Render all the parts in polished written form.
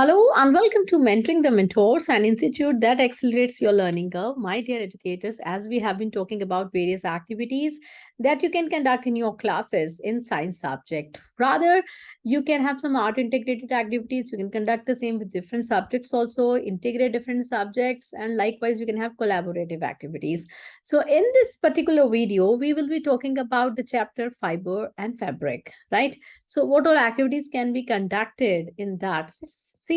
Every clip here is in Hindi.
Hello and welcome to Mentoring the Mentors, an institute that accelerates your learning curve. My dear educators, as we have been talking about various activities that you can conduct in your classes in science subject. Rather, you can have some art integrated activities. You can conduct the same with different subjects also, integrate different subjects, and likewise you can have collaborative activities. So in this particular video, we will be talking about the chapter fiber and fabric, right? So what all activities can be conducted in that? Let's see.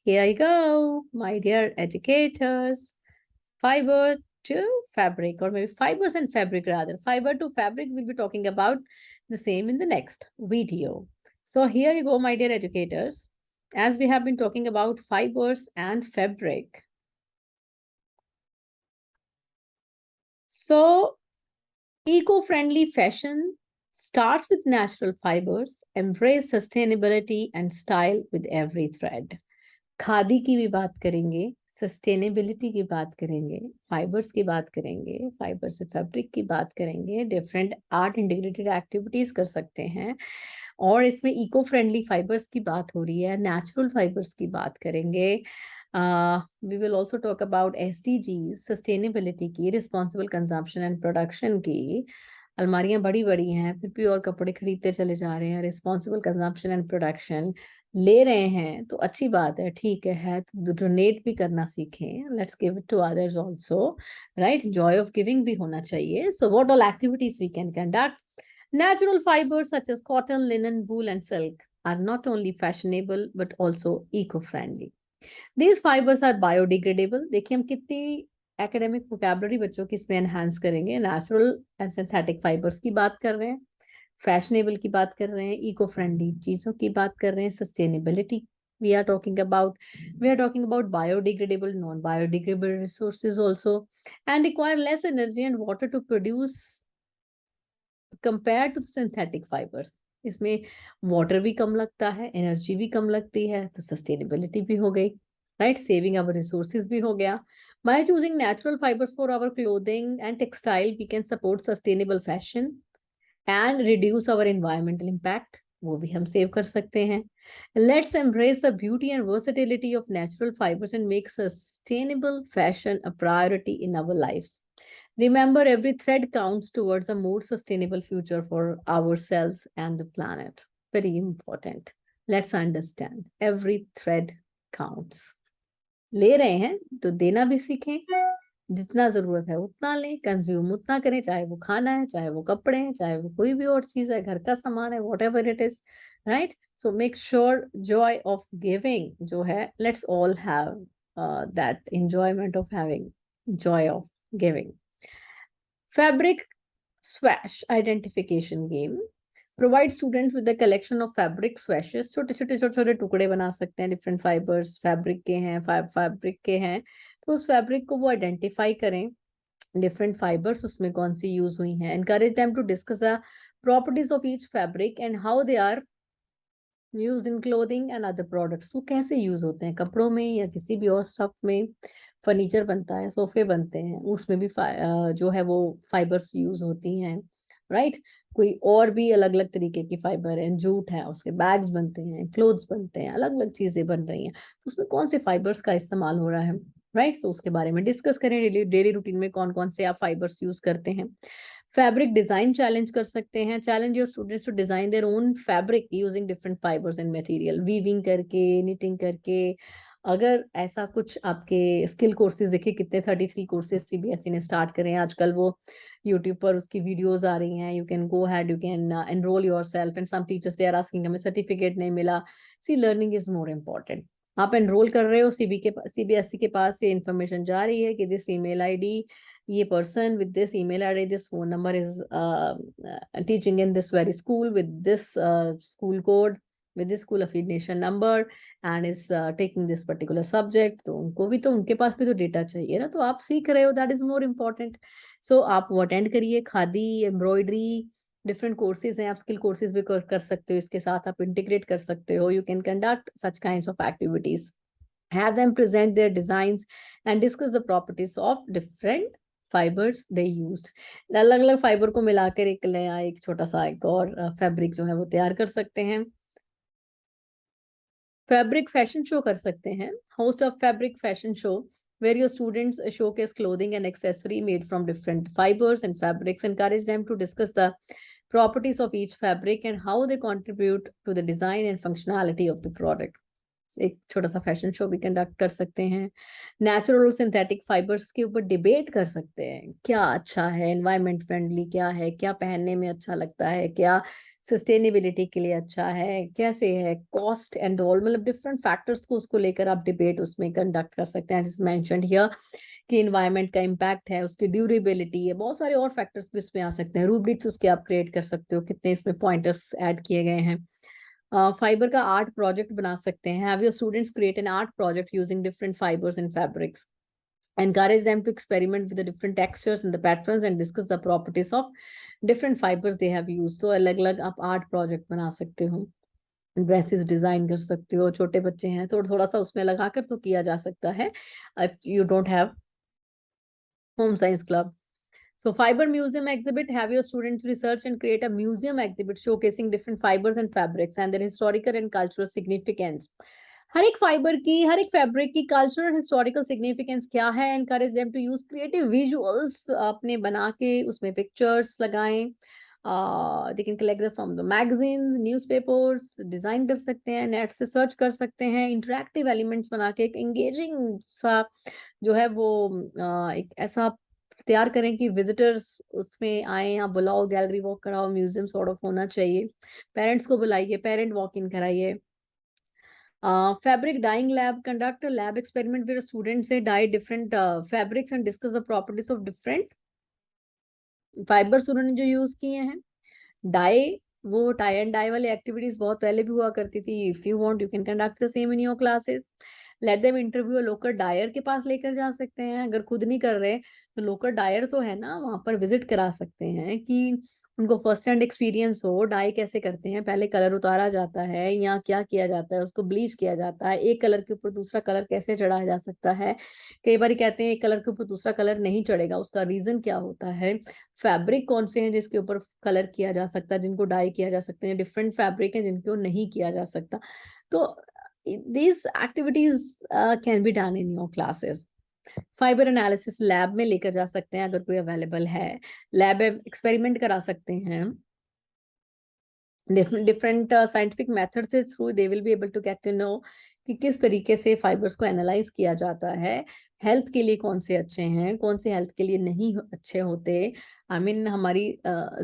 Here I go, my dear educators. Fiber to fabric, or maybe fibers and fabric rather. Fiber to fabric, we'll be talking about the same in the next video. So here you go, my dear educators. As we have been talking about fibers and fabric. So eco-friendly fashion starts with natural fibers, embrace sustainability and style with every thread. Khadi की भी बात करेंगे, सस्टेनेबिलिटी की बात करेंगे, फाइबर्स की बात करेंगे, फाइबर से फैब्रिक की बात करेंगे, डिफरेंट आर्ट इंटीग्रेटेड एक्टिविटीज कर सकते हैं और इसमें इको फ्रेंडली फाइबर्स की बात हो रही है, नेचुरल फाइबर्स की बात करेंगे. We will also talk about SDG, sustainability की, रिस्पॉन्सिबल कंजम्पशन एंड प्रोडक्शन की. अलमारियां बड़ी बड़ी हैं फिर भी और कपड़े खरीदते चले जा रहे हैं. रिस्पॉन्सिबल कंजम्पशन एंड प्रोडक्शन ले रहे हैं तो अच्छी बात है, ठीक है तो डोनेट भी करना सीखें. Let's give it to others also, right? Joy of giving भी होना चाहिए. So what all activities we can conduct? Natural fibers such as cotton, linen, wool, and silk are not only fashionable but also eco-friendly. These fibers are biodegradable. देखिए हम कितनी एकेडमिक वोकैबुलरी बच्चों की इसमें एनहांस करेंगे. नेचुरल एंड सिंथेटिक फाइबर्स की बात कर रहे हैं, फैशनेबल की बात कर रहे हैं, इको फ्रेंडली चीजों की बात कर रहे हैं, sustainability we are talking about. We are talking about biodegradable, non-biodegradable resources also, and require less energy and water to produce compared to the synthetic fibers. इसमें वाटर भी कम लगता है, एनर्जी भी कम लगती है, तो सस्टेनेबिलिटी भी हो गई, राइट? सेविंग आवर रिसोर्सेज भी हो गया. By choosing natural fibers for our clothing and textile, we can support sustainable fashion and reduce our environmental impact. वो भी हम सेव कर सकते हैं. Let's embrace the beauty and versatility of natural fibers and make sustainable fashion a priority in our lives. Remember, every thread counts towards a more sustainable future for ourselves and the planet. Very important. Let's understand. Every thread counts. ले रहे हैं तो देना भी सीखें. जितना जरूरत है उतना लें, कंज्यूम उतना करें, चाहे वो खाना है, चाहे वो कपड़े हैं, चाहे वो कोई भी और चीज है, घर का सामान है, what ever it is, right? So make sure Joy of giving जो है, let's all have that enjoyment of having Joy of giving. Fabric swatch identification game provide students with a collection of fabric swatches. छोटे छोटे छोटे छोटे टुकड़े बना सकते हैं, डिफरेंट फाइबर्स फैब्रिक के हैं, फैब्रिक के हैं, तो उस फैब्रिक को वो आइडेंटिफाई करें, डिफरेंट फाइबर्स उसमें कौन सी यूज हुई हैं. Encourage them to discuss the properties of each fabric and how they are use in clothing and other products. वो कैसे यूज होते हैं कपड़ों में या किसी भी और स्टफ में. फर्नीचर बनता है, सोफे बनते हैं, उसमें भी जो है वो फाइबर्स यूज होती हैं, राइट? कोई और भी अलग अलग तरीके की फाइबर है, जूट है, उसके बैग्स बनते हैं, क्लोथ्स बनते हैं, अलग अलग चीजें बन रही हैं, तो उसमें कौन से फाइबर्स का इस्तेमाल हो रहा है, राइट? तो उसके बारे में डिस्कस करें. डेली रूटीन में कौन कौन से आप फाइबर्स यूज करते हैं. फैब्रिक डिजाइन चैलेंज कर सकते हैं. Challenge your students to design their own fabric using different fibres and material, weaving करके, निटिंग करके. अगर ऐसा कुछ आपके स्किल कोर्सेज देखिए कितने 33 कोर्सेज CBSE ने स्टार्ट करे हैं आजकल. वो यूट्यूब पर उसकी वीडियोस आ रही हैं. You can go ahead, you can enrol yourself and some teachers they are asking हमें सर्टिफिकेट नहीं मिला. See learning is more important. आप एनरोल कर रहे हो, CBSE के पास से इंफॉर्मेशन जा रही है कि दिस ईमेल ID, ये person with this email ID, this phone number is teaching in this very school with this school code, with this school affiliation number and is taking this particular subject. तो उनको भी तो, उनके पास भी तो डेटा चाहिए ना. तो आप सीख रहे हो, दैट इज मोर इम्पोर्टेंट. सो आप वो अटेंड करिए. खादी, एम्ब्रॉयडरी, डिफरेंट कोर्सेज हैं, आप स्किल कोर्सेज भी कर सकते हो, इसके साथ आप इंटीग्रेट कर सकते हो. You can conduct such kinds of activities. Have them present their designs and discuss the properties of different fibres they used. अलग अलग फाइबर को मिलाकर एक नया, एक छोटा सा एक और फैब्रिक जो है वो तैयार कर सकते हैं. फैब्रिक फैशन शो कर सकते हैं, host of fabric fashion show where your students showcase clothing and accessory made from different fibers and fabrics. Encourage them to discuss the properties of each fabric and how they contribute to the design and functionality of the product. एक छोटा सा फैशन शो भी कंडक्ट कर सकते हैं। नेचुरल और सिंथेटिक फाइबर्स के ऊपर डिबेट कर सकते हैं, क्या अच्छा है, एनवायरमेंट फ्रेंडली क्या है, क्या पहनने में अच्छा लगता है, क्या सस्टेनेबिलिटी के लिए अच्छा है, कैसे है, कॉस्ट एंड ऑल, मतलब डिफरेंट फैक्टर्स को उसको लेकर आप डिबेट उसमें कंडक्ट कर सकते हैं। मेंशन्ड हियर कि एनवायरमेंट का इम्पैक्ट है, उसकी ड्यूरेबिलिटी है, बहुत सारे और फैक्टर्स भी इसमें आ सकते हैं। रूब्रिक्स उसके आप क्रिएट कर सकते हो, कितने इसमें पॉइंटर्स ऐड किए गए हैं। फाइबर का आर्ट प्रोजेक्ट बना सकते हैं। Have your students create an art project using different fibres and fabrics. Encourage them to experiment with the different textures and the patterns and discuss the properties of different fibers they have used. तो अलग अलग आप आर्ट प्रोजेक्ट बना सकते हो, ड्रेसेस डिजाइन कर सकते हो। छोटे बच्चे हैं तो थोड़ा सा उसमें लगाकर तो किया जा सकता है if you don't have home science club. So fiber museum exhibit, have your students research and create a museum exhibit showcasing different fibers and fabrics and their historical and cultural significance. हर एक फाइबर की, हर एक फैब्रिक की कल्चरल हिस्टोरिकल सिग्निफिकेंस क्या है। Encourage them to use creative visuals, अपने बना के उसमें पिक्चर्स लगाएं। They can collect from the magazines, newspapers, design कर सकते हैं, नेट से सर्च कर सकते हैं, इंटरेक्टिव एलिमेंट्स बना के एक एंगेजिंग सा जो है वो एक ऐसा तैयार करें कि विजिटर्स उसमें आए, आप बुलाओ, गैलरी वॉक कराओ, म्यूजियम सॉर्ट ऑफ होना चाहिए। पेरेंट्स को बुलाइए, पेरेंट वॉक इन कराइए। Fabric dyeing lab, conduct a lab experiment where students say dye different fabrics and discuss the properties of different fibers उन्होंने जो यूज किए हैं। डाई, वो टाई एंड डाई वाली एक्टिविटीज बहुत पहले भी हुआ करती थी। If you want you can conduct the same in your classes. Let them interview local dyer के पास लेकर जा सकते हैं। अगर खुद नहीं कर रहे तो लोकल डायर तो है ना, वहां पर विजिट करा सकते हैं कि उनको फर्स्ट हैंड एक्सपीरियंस हो। डाई कैसे करते हैं, पहले कलर उतारा जाता है या क्या किया जाता है, उसको ब्लीच किया जाता है, एक कलर के ऊपर दूसरा कलर कैसे चढ़ाया जा सकता है। कई बार कहते हैं एक कलर के ऊपर दूसरा कलर नहीं चढ़ेगा, उसका रीजन क्या होता है। फैब्रिक कौन से हैं जिसके ऊपर कलर किया जा सकता है, जिनको डाई किया जा सकते हैं, डिफरेंट फैब्रिक है जिनको नहीं किया जा सकता। तो these activities can be done in your classes. Fibre analysis lab में लेकर जा सकते हैं अगर कोई अवेलेबल है, लैब एक्सपेरिमेंट करा सकते हैं। डिफरेंट साइंटिफिक मेथड से through they will be able to get to know कि किस तरीके से फाइबर्स को एनालाइज किया जाता है, हेल्थ के लिए कौन से अच्छे हैं, कौन से हेल्थ के लिए नहीं अच्छे होते। आई मीन हमारी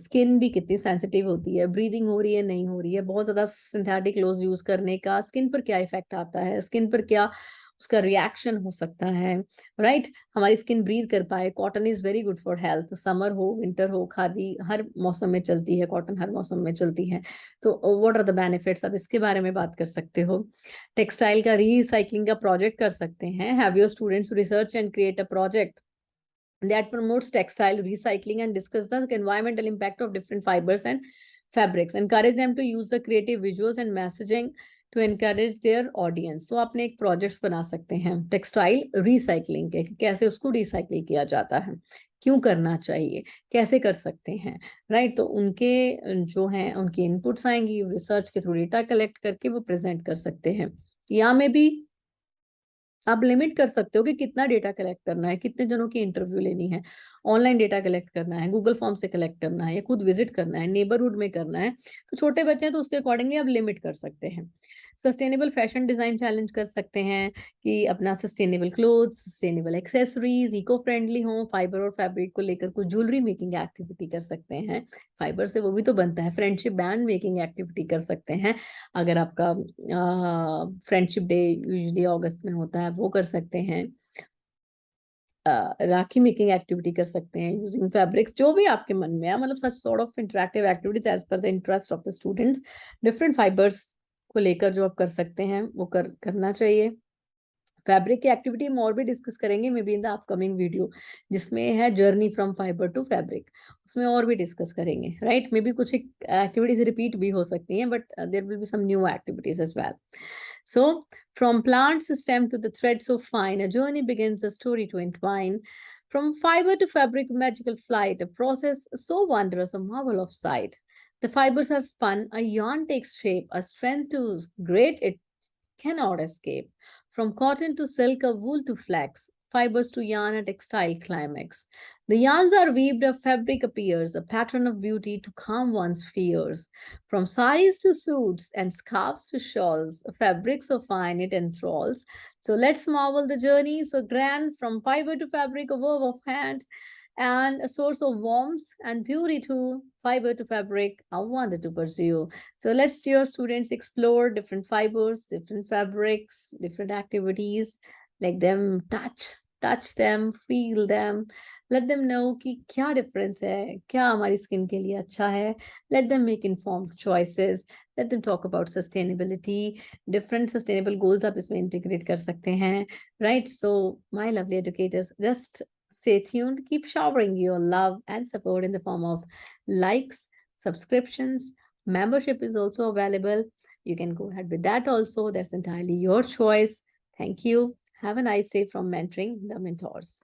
स्किन भी कितनी सेंसिटिव होती है, ब्रीदिंग हो रही है नहीं हो रही है, बहुत ज्यादा सिंथेटिक क्लोथ यूज करने का स्किन पर क्या इफेक्ट आता है, स्किन पर क्या उसका रिएक्शन हो सकता है। राइट, हमारी स्किन ब्रीथ कर पाए। Cotton is very good for health, summer हो विंटर हो, खादी हर मौसम में चलती है, कॉटन हर मौसम में चलती है। तो व्हाट आर द बेनिफिट्स, अब इसके बारे में बात कर सकते हो। टेक्सटाइल का रीसाइक्लिंग का प्रोजेक्ट कर सकते हैं। Have your students research and create a project that promotes textile recycling and discuss the environmental impact of different fibers and fabrics. Encourage them to use the creative visuals and messaging to encourage their audience. तो आपने एक प्रोजेक्ट्स बना सकते हैं टेक्सटाइल रिसाइकलिंग के, कैसे उसको रिसाइकिल किया जाता है, क्यों करना चाहिए, कैसे कर सकते हैं। राइट, तो उनके जो हैं उनकी इनपुट्स आएंगी, रिसर्च के थ्रू डेटा कलेक्ट करके वो प्रेजेंट कर सकते हैं। यहाँ में भी आप लिमिट कर सकते हो कि कितना डेटा कलेक्ट करना है, कितने जनों की इंटरव्यू लेनी है, ऑनलाइन डेटा कलेक्ट करना है, गूगल फॉर्म से कलेक्ट करना है, या खुद विजिट करना है, नेबरहुड में करना है। तो छोटे बच्चे हैं तो उसके अकॉर्डिंगली आप लिमिट कर सकते हैं। सस्टेनेबल फैशन डिजाइन चैलेंज कर सकते हैं कि अपना sustainable clothes, sustainable accessories, eco friendly हो। फाइबर और फैब्रिक को लेकर कुछ ज्वेलरी मेकिंग एक्टिविटी कर सकते हैं, फाइबर से वो भी तो बनता है। फ्रेंडशिप बैंड मेकिंग एक्टिविटी कर सकते हैं, अगर आपका फ्रेंडशिप डे यूजुअली अगस्त में होता है वो कर सकते हैं। राखी मेकिंग एक्टिविटी कर सकते हैं यूजिंग फैब्रिक्स, जो भी आपके मन में है, मतलब such sort of interactive activities as per the interest of the students. Different fibres को लेकर जो आप कर सकते हैं वो करना चाहिए। फैब्रिक की एक्टिविटी हम और भी डिस्कस करेंगे may be in the upcoming video, जिसमें है journey from fibre to fabric, उसमें और भी डिस्कस करेंगे। राइट, मे बी कुछ एक्टिविटीज रिपीट भी हो सकती हैं, but there will be some new activities as well. So, from plant system to the thread so fine, a journey begins, a story to entwine. From fiber to fabric, magical flight, a process so wondrous, a marvel of sight. The fibers are spun, a yarn takes shape, a strength to grate it cannot escape. From cotton to silk or wool to flax, fibers to yarn and textile climax. The yarns are weaved, a fabric appears, a pattern of beauty to calm one's fears. From saris to suits and scarves to shawls, a fabric so fine it enthralls. So let's marvel the journey so grand from fiber to fabric, a verve of hand and a source of warmth and beauty to fiber to fabric, a wonder to pursue. So let's dear students explore different fibers, different fabrics, different activities, like them touch them, feel them, let them know कि क्या difference है, क्या हमारी skin के लिए अच्छा है. Let them make informed choices. Let them talk about sustainability. Different sustainable goals आप इसमें integrate कर सकते हैं, right? So my lovely educators, just stay tuned. Keep showering your love and support in the form of likes, subscriptions. Membership is also available. You can go ahead with that also. That's entirely your choice. Thank you. Have a nice day from Mentoring the Mentors.